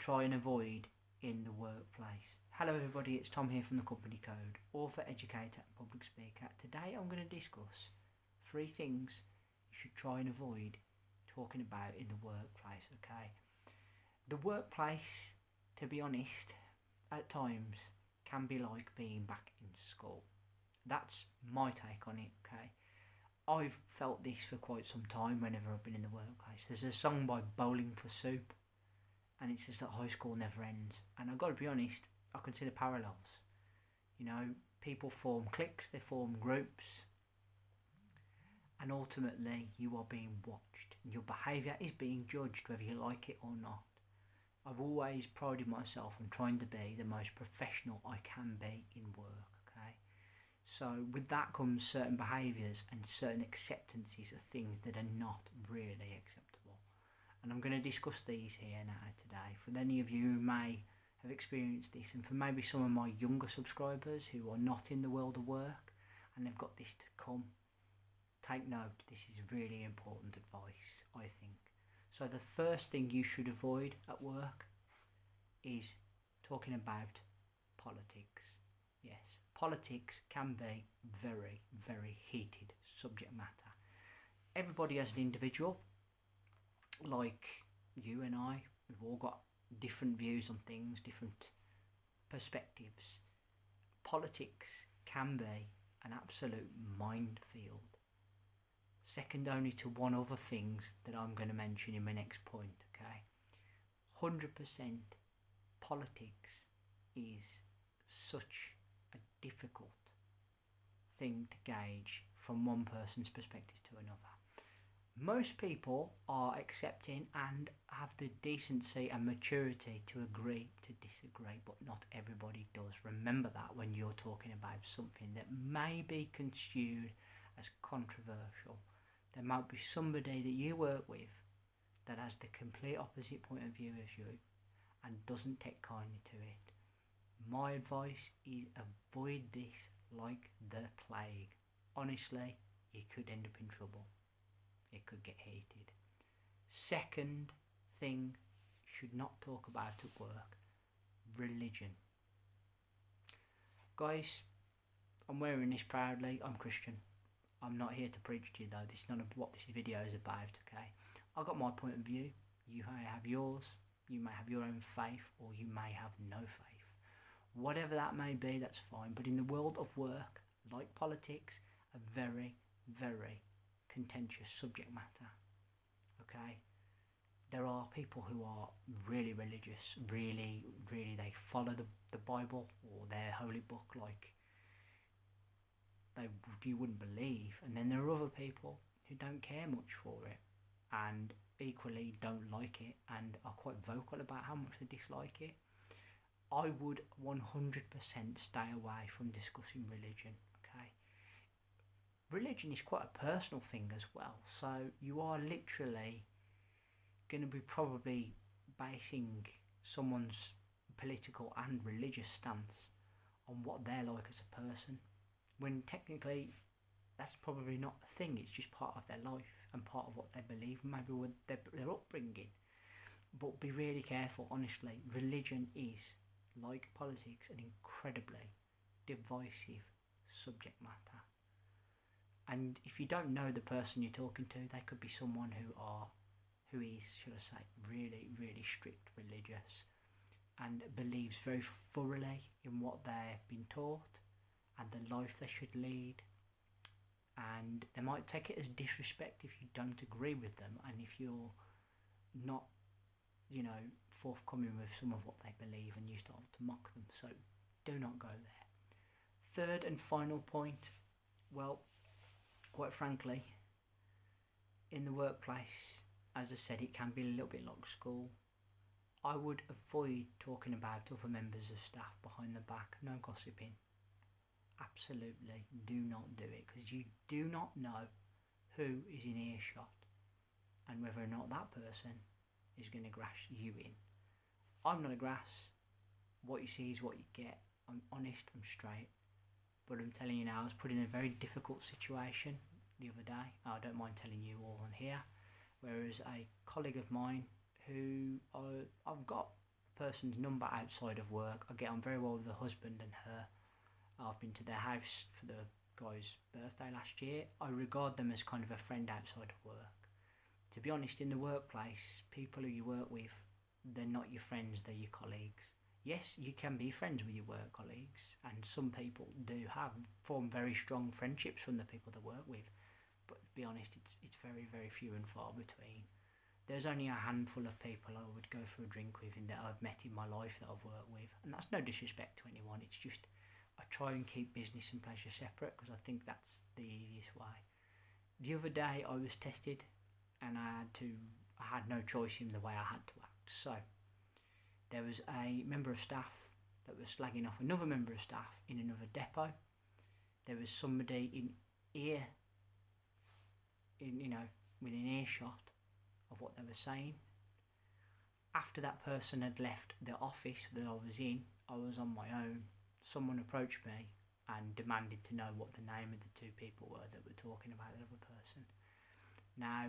try and avoid in the workplace. Hello everybody, it's Tom here from The Company Code, author, educator and public speaker. Today I'm going to discuss 3 things you should try and avoid talking about in the workplace, okay? The workplace, to be honest, at times can be like being back in school. That's my take on it, okay? I've felt this for quite some time whenever I've been in the workplace. There's a song by Bowling for Soup, and it says that high school never ends. And I've got to be honest, I can see the parallels. You know, people form cliques, they form groups, and ultimately you are being watched, and your behaviour is being judged whether you like it or not. I've always prided myself on trying to be the most professional I can be in work, okay? So with that comes certain behaviours and certain acceptances of things that are not really acceptable. And I'm going to discuss these here now today. For any of you who may have experienced this, and for maybe some of my younger subscribers who are not in the world of work and they've got this to come, take note, this is really important advice, I think. So the first thing you should avoid at work is talking about politics. Yes, politics can be very, very heated subject matter. Everybody as an individual, like you and I, we've all got different views on things, different perspectives. Politics can be an absolute minefield. Second only to one other things that I'm going to mention in my next point, okay? 100% politics is such a difficult thing to gauge from one person's perspective to another. Most people are accepting and have the decency and maturity to agree to disagree, but not everybody does. Remember that when you're talking about something that may be construed as controversial. There might be somebody that you work with that has the complete opposite point of view as you and doesn't take kindly to it. My advice is avoid this like the plague. Honestly, you could end up in trouble. It could get heated. Second thing you should not talk about at work, religion. Guys, I'm wearing this proudly. I'm Christian. I'm not here to preach to you though. This is not what this video is about, okay? I've got my point of view. You may have yours. You may have your own faith, or you may have no faith. Whatever that may be, that's fine. But in the world of work, like politics, a very, very contentious subject matter, okay? There are people who are really religious, really they follow the Bible or their holy book like you wouldn't believe, and then there are other people who don't care much for it and equally don't like it and are quite vocal about how much they dislike it. I would 100% stay away from discussing religion, okay? Religion is quite a personal thing as well, so you are literally going to be probably basing someone's political and religious stance on what they're like as a person, when technically that's probably not a thing. It's just part of their life and part of what they believe, maybe with their upbringing. But be really careful, honestly. Religion is, like politics, an incredibly divisive subject matter. And if you don't know the person you're talking to, they could be someone who is, should I say, really, really strict religious and believes very thoroughly in what they've been taught and the life they should lead, and they might take it as disrespect if you don't agree with them and if you're not, forthcoming with some of what they believe and you start to mock them. So do not go there. Third and final point, well, quite frankly, in the workplace, as I said, it can be a little bit like school. I would avoid talking about other members of staff behind the back. No gossiping. Absolutely do not do it, because you do not know who is in earshot and whether or not that person is going to grass you in. I'm not a grass. What you see is what you get. I'm honest, I'm straight, but I'm telling you now, I was put in a very difficult situation the other day. I don't mind telling you all on here. Whereas a colleague of mine who I've got person's number outside of work. I get on very well with the husband and her. I've been to their house for the guy's birthday last year. I regard them as kind of a friend outside of work. To be honest, in the workplace, people who you work with, they're not your friends, they're your colleagues. Yes, you can be friends with your work colleagues, and some people do form very strong friendships from the people they work with. But to be honest, it's very, very few and far between. There's only a handful of people I would go for a drink with and that I've met in my life that I've worked with. And that's no disrespect to anyone, it's just I try and keep business and pleasure separate because I think that's the easiest way. The other day I was tested and I had no choice in the way I had to act. So there was a member of staff that was slagging off another member of staff in another depot. There was somebody within earshot of what they were saying. After that person had left the office that I was in, I was on my own. Someone approached me and demanded to know what the name of the two people were that were talking about the other person. Now,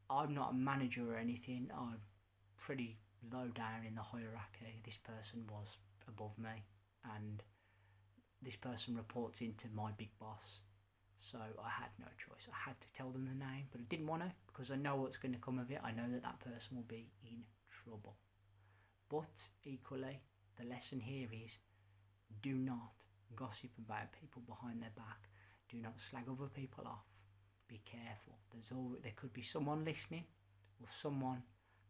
I'm not a manager or anything. I'm pretty low down in the hierarchy. This person was above me, and this person reports into my big boss. So I had no choice. I had to tell them the name, but I didn't want to because I know what's going to come of it. I know that person will be in trouble. But equally, the lesson here is do not gossip about people behind their back. Do not slag other people off. Be careful. There could be someone listening or someone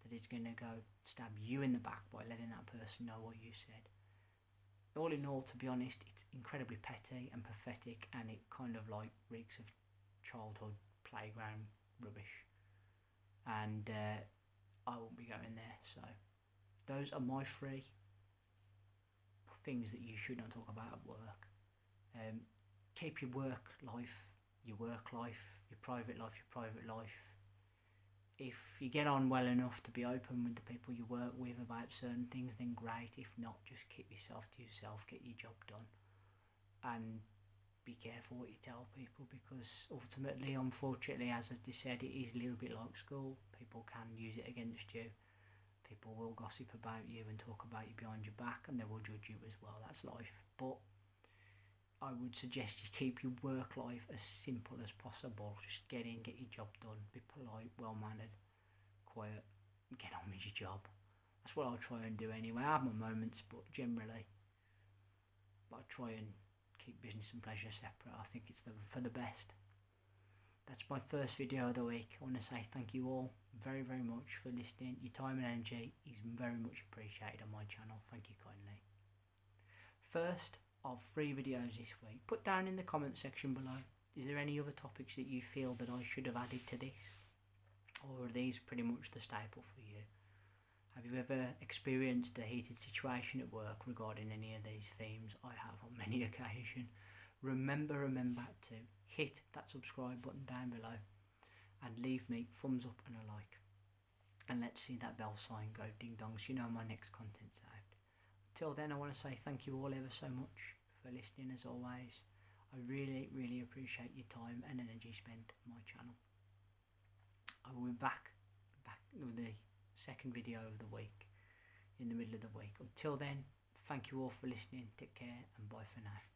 that is going to go stab you in the back by letting that person know what you said. All in all, to be honest, it's incredibly petty and pathetic, and it kind of like reeks of childhood playground rubbish. And I won't be going there. So those are my 3 things that you should not talk about at work. Keep your work life, your private life. If you get on well enough to be open with the people you work with about certain things, then great. If not, just keep yourself to yourself, get your job done, and be careful what you tell people, because ultimately, unfortunately, as I just said, it is a little bit like school. People can use it against you. People will gossip about you and talk about you behind your back, and they will judge you as well. That's life. But I would suggest you keep your work life as simple as possible. Just get in, get your job done, be polite, well-mannered, quiet, get on with your job. That's what I'll try and do anyway. I have my moments, but generally, I try and keep business and pleasure separate. I think it's for the best. That's my first video of the week. I want to say thank you all very, very much for listening. Your time and energy is very much appreciated on my channel. Thank you kindly. First of 3 videos this week. Put down in the comment section below, is there any other topics that you feel that I should have added to this? Or are these pretty much the staple for you? Have you ever experienced a heated situation at work regarding any of these themes? I have on many occasions. Remember to hit that subscribe button down below and leave me thumbs up and a like. And let's see that bell sign go ding dong so you know my next content's out. Till then, I want to say thank you all ever so much for listening as always. I really, really appreciate your time and energy spent on my channel. I will be back with the second video of the week in the middle of the week. Until then, thank you all for listening. Take care and bye for now.